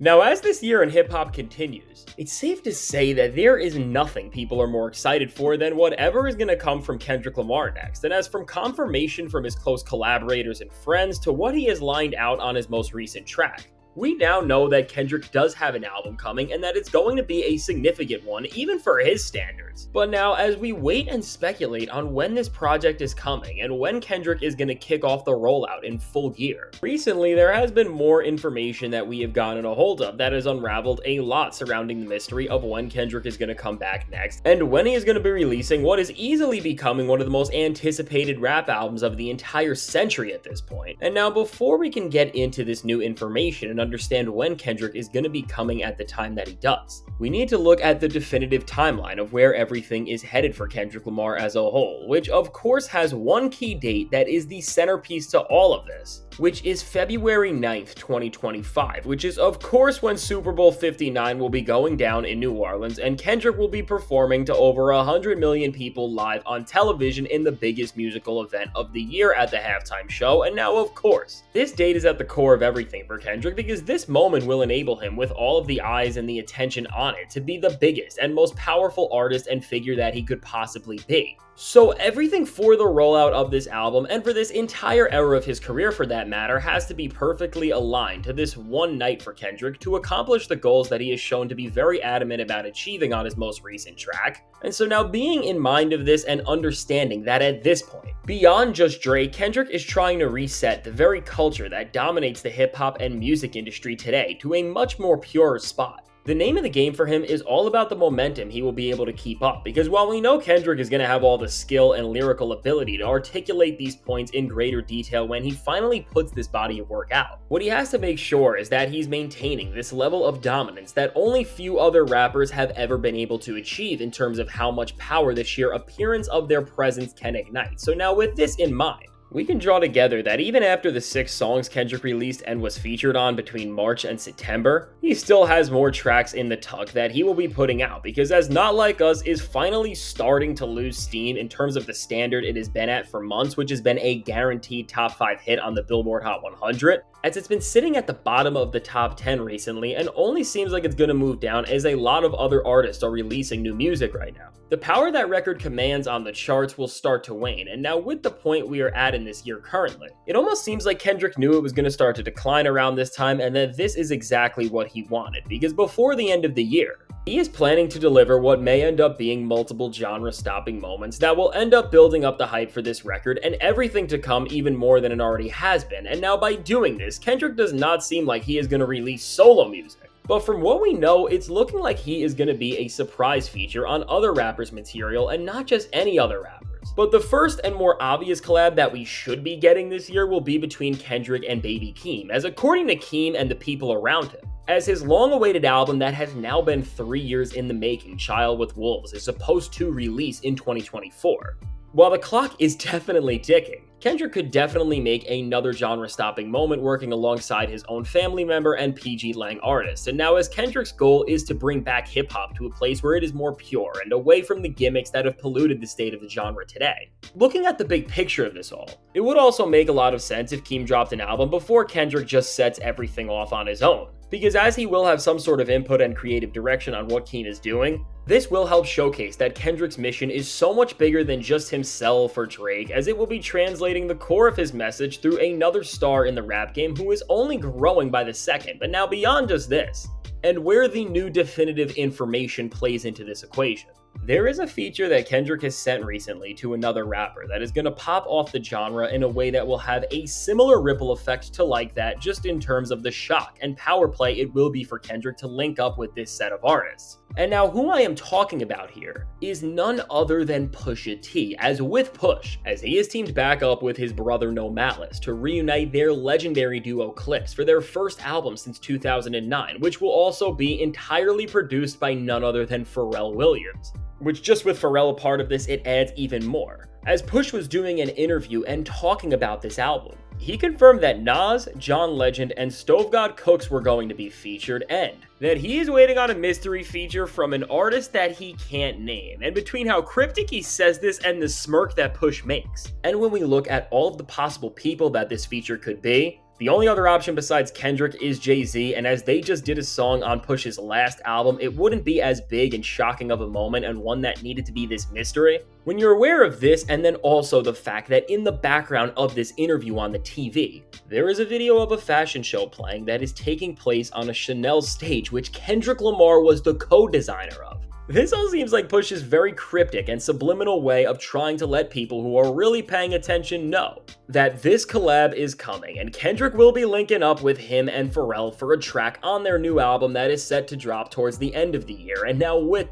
Now, as this year in hip hop continues, it's safe to say that there is nothing people are more excited for than whatever is going to come from Kendrick Lamar next. And as from confirmation from his close collaborators and friends to what he has lined out on his most recent track, we now know that Kendrick does have an album coming and that it's going to be a significant one, even for his standards. But now, as we wait and speculate on when this project is coming and when Kendrick is going to kick off the rollout in full gear, recently there has been more information that we have gotten a hold of that has unraveled a lot surrounding the mystery of when Kendrick is going to come back next and when he is going to be releasing what is easily becoming one of the most anticipated rap albums of the entire century at this point. And now, before we can get into this new information and understand when Kendrick is going to be coming at the time that he does, we need to look at the definitive timeline of where everything is headed for Kendrick Lamar as a whole, which of course has one key date that is the centerpiece to all of this, which is February 9th, 2025, which is of course when Super Bowl 59 will be going down in New Orleans and Kendrick will be performing to over 100 million people live on television in the biggest musical event of the year at the halftime show. And now, of course, this date is at the core of everything for Kendrick because this moment will enable him, with all of the eyes and the attention on it, to be the biggest and most powerful artist and figure that he could possibly be. So everything for the rollout of this album, and for this entire era of his career for that matter, has to be perfectly aligned to this one night for Kendrick to accomplish the goals that he is shown to be very adamant about achieving on his most recent track. And so now, being in mind of this and understanding that at this point, beyond just Dre, Kendrick is trying to reset the very culture that dominates the hip-hop and music industry today to a much more pure spot. The name of the game for him is all about the momentum he will be able to keep up, because while we know Kendrick is going to have all the skill and lyrical ability to articulate these points in greater detail when he finally puts this body of work out, what he has to make sure is that he's maintaining this level of dominance that only few other rappers have ever been able to achieve in terms of how much power the sheer appearance of their presence can ignite. So now, with this in mind, we can draw together that even after the 6 songs Kendrick released and was featured on between March and September, he still has more tracks in the tuck that he will be putting out, because as Not Like Us is finally starting to lose steam in terms of the standard it has been at for months, which has been a guaranteed top 5 hit on the Billboard Hot 100, as it's been sitting at the bottom of the top 10 recently and only seems like it's going to move down as a lot of other artists are releasing new music right now. The power that record commands on the charts will start to wane, and now with the point we are at in this year currently, it almost seems like Kendrick knew it was going to start to decline around this time and that this is exactly what he wanted, because before the end of the year, he is planning to deliver what may end up being multiple genre-stopping moments that will end up building up the hype for this record and everything to come even more than it already has been. And now, by doing this, Kendrick does not seem like he is going to release solo music. But from what we know, it's looking like he is going to be a surprise feature on other rappers' material and not just any other rappers. But the first and more obvious collab that we should be getting this year will be between Kendrick and Baby Keem, as according to Keem and the people around him, as his long-awaited album that has now been 3 years in the making, Child with Wolves, is supposed to release in 2024. While the clock is definitely ticking, Kendrick could definitely make another genre-stopping moment working alongside his own family member and PG Lang artist. And now, as Kendrick's goal is to bring back hip-hop to a place where it is more pure and away from the gimmicks that have polluted the state of the genre today. Looking at the big picture of this all, it would also make a lot of sense if Keem dropped an album before Kendrick just sets everything off on his own. Because as he will have some sort of input and creative direction on what Keem is doing, this will help showcase that Kendrick's mission is so much bigger than just himself or Drake, as it will be translating the core of his message through another star in the rap game who is only growing by the second. But now, beyond just this, and where the new definitive information plays into this equation, there is a feature that Kendrick has sent recently to another rapper that is going to pop off the genre in a way that will have a similar ripple effect to like that, just in terms of the shock and power play it will be for Kendrick to link up with this set of artists. And now, who I am talking about here is none other than Pusha T, as with Push, as he is teamed back up with his brother No Malice to reunite their legendary duo Clipse for their first album since 2009, which will also be entirely produced by none other than Pharrell Williams. Which, just with Pharrell a part of this, it adds even more. As Push was doing an interview and talking about this album, he confirmed that Nas, John Legend, and Stove God Cooks were going to be featured, and that he is waiting on a mystery feature from an artist that he can't name. And between how cryptic he says this and the smirk that Push makes, and when we look at all of the possible people that this feature could be, The only other option besides Kendrick is Jay-Z, and as they just did a song on Push's last album, it wouldn't be as big and shocking of a moment and one that needed to be this mystery. When you're aware of this, and then also the fact that in the background of this interview on the TV, there is a video of a fashion show playing that is taking place on a Chanel stage, which Kendrick Lamar was the co-designer of. This all seems like Push's very cryptic and subliminal way of trying to let people who are really paying attention know that this collab is coming, and Kendrick will be linking up with him and Pharrell for a track on their new album that is set to drop towards the end of the year. And now with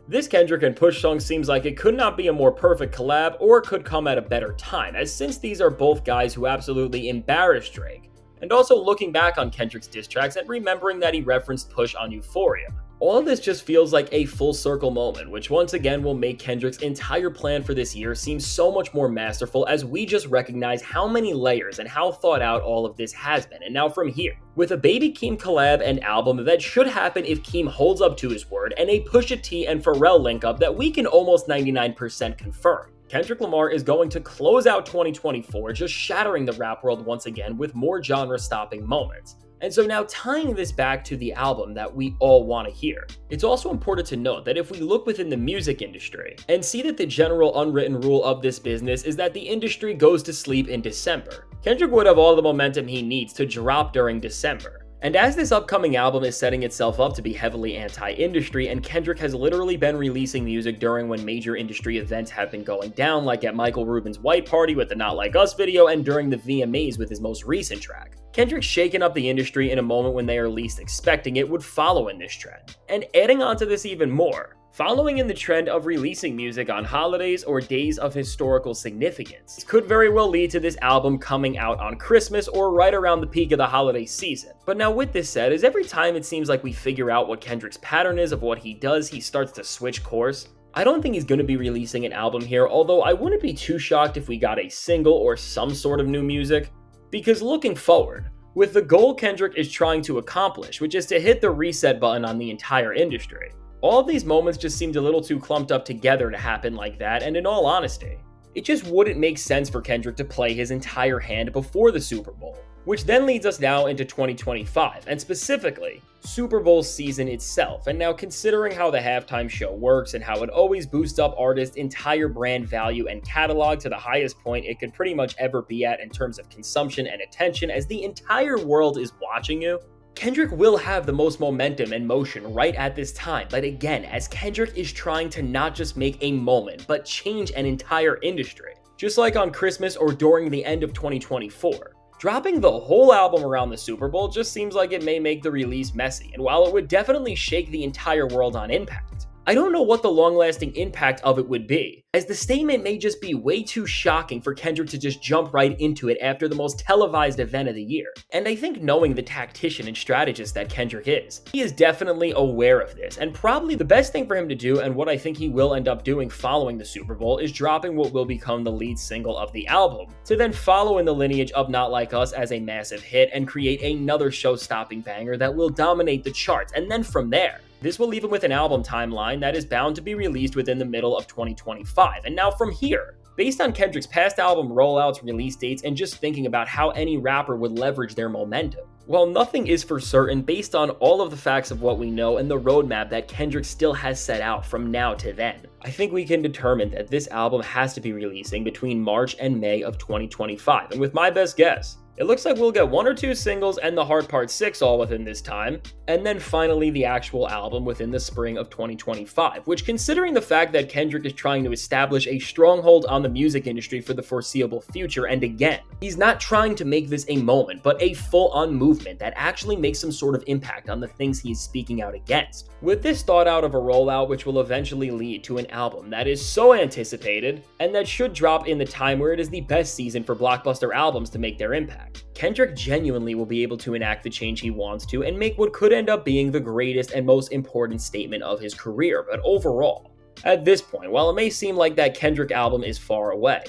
this Kendrick and Push song seems like it could not be a more perfect collab or could come at a better time, as since these are both guys who absolutely embarrassed Drake. And also looking back on Kendrick's diss tracks and remembering that he referenced Push on Euphoria. All of this just feels like a full circle moment, which once again will make Kendrick's entire plan for this year seem so much more masterful, as we just recognize how many layers and how thought out all of this has been. And now from here, with a Baby Keem collab and album that should happen if Keem holds up to his word, and a Pusha T and Pharrell link up that we can almost 99% confirm, Kendrick Lamar is going to close out 2024 just shattering the rap world once again with more genre-stopping moments. And so now tying this back to the album that we all want to hear, it's also important to note that if we look within the music industry and see that the general unwritten rule of this business is that the industry goes to sleep in December, Kendrick would have all the momentum he needs to drop during December. And as this upcoming album is setting itself up to be heavily anti-industry, and Kendrick has literally been releasing music during when major industry events have been going down, like at Michael Rubin's White Party with the Not Like Us video and during the VMAs with his most recent track, Kendrick shaking up the industry in a moment when they are least expecting it would follow in this trend. And adding on to this even more, following in the trend of releasing music on holidays or days of historical significance, this could very well lead to this album coming out on Christmas or right around the peak of the holiday season. But now with this said, is every time it seems like we figure out what Kendrick's pattern is of what he does, he starts to switch course. I don't think he's going to be releasing an album here, although I wouldn't be too shocked if we got a single or some sort of new music. Because looking forward, with the goal Kendrick is trying to accomplish, which is to hit the reset button on the entire industry, all of these moments just seemed a little too clumped up together to happen like that, and in all honesty, it just wouldn't make sense for Kendrick to play his entire hand before the Super Bowl. Which then leads us now into 2025, and specifically, Super Bowl season itself. And now considering how the halftime show works and how it always boosts up artists' entire brand value and catalog to the highest point it could pretty much ever be at in terms of consumption and attention, as the entire world is watching you, Kendrick will have the most momentum and motion right at this time. But again, as Kendrick is trying to not just make a moment, but change an entire industry, just like on Christmas or during the end of 2024. Dropping the whole album around the Super Bowl just seems like it may make the release messy, and while it would definitely shake the entire world on impact, I don't know what the long-lasting impact of it would be, as the statement may just be way too shocking for Kendrick to just jump right into it after the most televised event of the year. And I think knowing the tactician and strategist that Kendrick is, he is definitely aware of this, and probably the best thing for him to do, and what I think he will end up doing following the Super Bowl, is dropping what will become the lead single of the album, to then follow in the lineage of Not Like Us as a massive hit and create another show-stopping banger that will dominate the charts, and then from there, this will leave him with an album timeline that is bound to be released within the middle of 2025. And now from here, based on Kendrick's past album rollouts, release dates, and just thinking about how any rapper would leverage their momentum, while nothing is for certain based on all of the facts of what we know and the roadmap that Kendrick still has set out from now to then, I think we can determine that this album has to be releasing between March and May of 2025. And with my best guess, it looks like we'll get 1 or 2 singles and the Hard Part 6 all within this time, and then finally the actual album within the spring of 2025, which, considering the fact that Kendrick is trying to establish a stronghold on the music industry for the foreseeable future, and again, he's not trying to make this a moment, but a full-on movement that actually makes some sort of impact on the things he is speaking out against. With this thought out of a rollout which will eventually lead to an album that is so anticipated, and that should drop in the time where it is the best season for blockbuster albums to make their impact, Kendrick genuinely will be able to enact the change he wants to and make what could end up being the greatest and most important statement of his career. But overall, at this point, while it may seem like that Kendrick album is far away,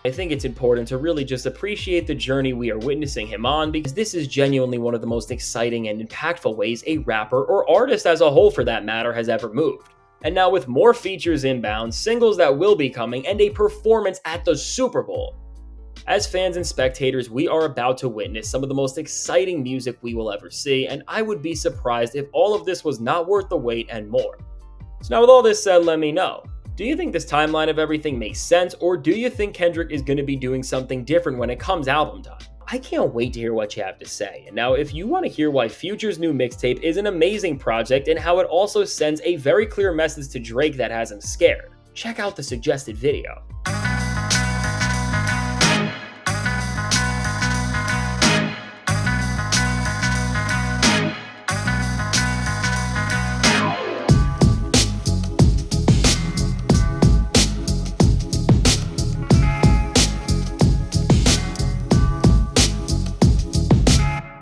I think it's important to really just appreciate the journey we are witnessing him on, because this is genuinely one of the most exciting and impactful ways a rapper, or artist as a whole for that matter, has ever moved. And now with more features inbound, singles that will be coming, and a performance at the Super Bowl, As fans and spectators, we are about to witness some of the most exciting music we will ever see, and I would be surprised if all of this was not worth the wait and more. So now with all this said, let me know. Do you think this timeline of everything makes sense, or do you think Kendrick is going to be doing something different when it comes album time? I can't wait to hear what you have to say. And now, if you want to hear why Future's new mixtape is an amazing project and how it also sends a very clear message to Drake that has him scared, check out the suggested video.